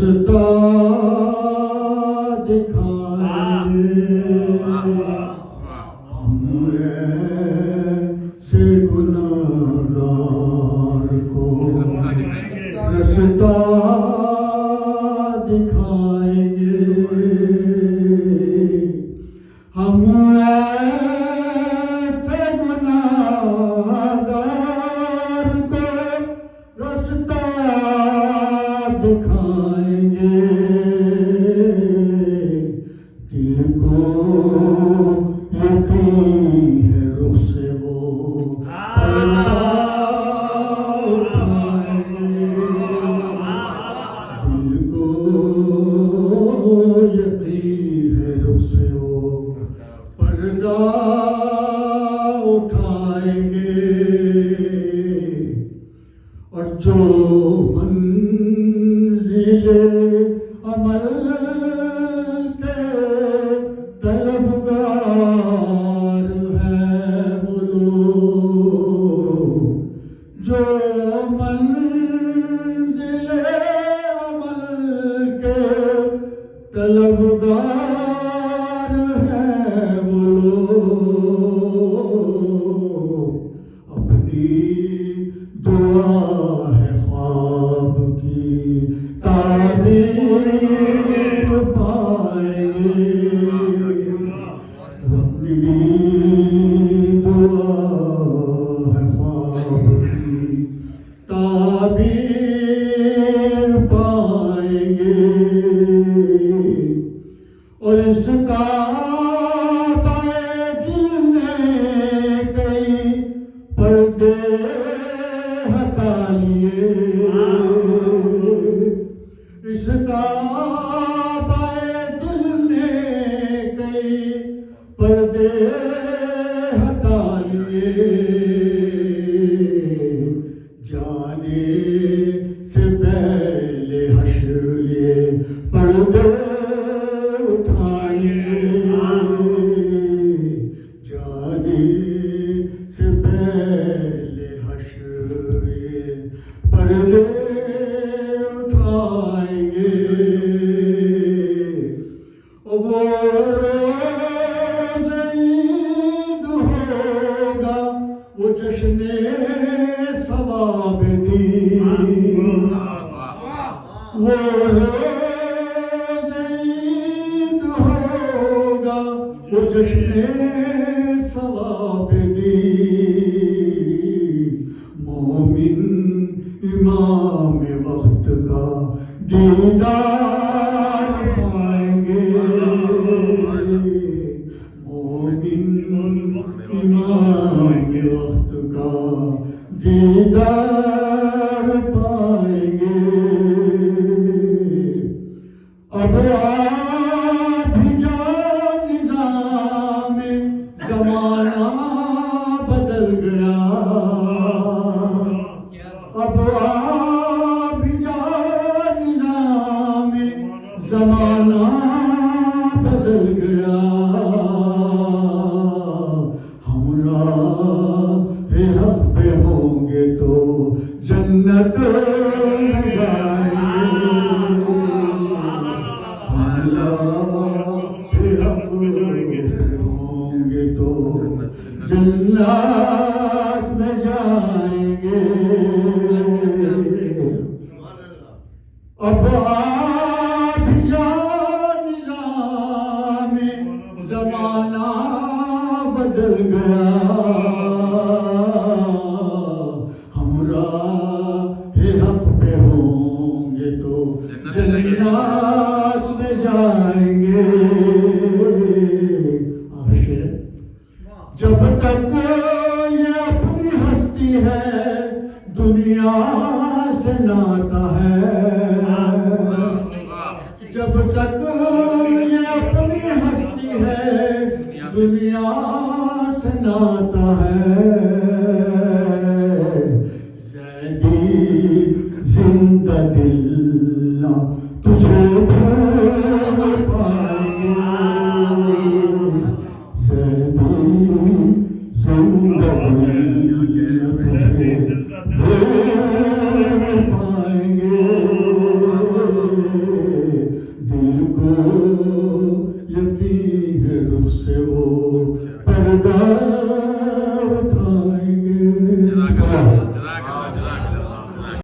رستہ دکھائیں ہم ایسے گناہگار کو رستہ دکھائیں گے ہم ایسے گناہگار کو رستہ دکھائیں گے دل کو یقین ہے رخ سے وہ پردہ اٹھائیں گے دل کو یقین ہے رخ سے وہ پردہ اٹھائیں گے اور جو منزل عمل کے طلبگار ہیں وہ لوگ جو منزل عمل کے طلبگار ہیں وہ لوگ اپنی دعا ہے خواب کی تعبیر پائیں گے اپنی دعا ہے خواب کی تعبیر پائیں گے اور اس کعبہ دل نے کئی پردے ہٹا لیے اس کعبہ دل نے کئی پردے ہٹا لیے جانے سے پہلے حشر یہ پردے اٹھائیں جانے سے پہلے حشر یہ پردے اٹھائیں گے وہ روز عید ہوگا وہ جشن ثواب دین وہ روز عید ہوگا وہ جشن ثواب دین مومن امام وقت کا دیدار پائیں گے مومن امام وقت کا دیدار پائیں گے اب آپ جا نظام زمانہ بدل گیا اب آپ جا نظام زمانہ بدل گیا ہم راہ حق پہ ہوں گے تو جنت میں جائیں گے ہم راہ حق پہ ہوں گے تو جنت میں جائیں گے اب آپ جا نظام زمانہ بدل گیا ہم راہ حق پہ ہوں گے تو جنات میں جائیں گے جب تک یہ اپنی ہستی ہے دنیا سے ناتا ہے جب تک یہ اپنی ہستی ہے دنیا سے ناتا ہے زیدی زندہ دل نہ تجھے بھول پائیں زیدی زندہ دل نہ تجھے بھول پائیں گے سے وہ پردہ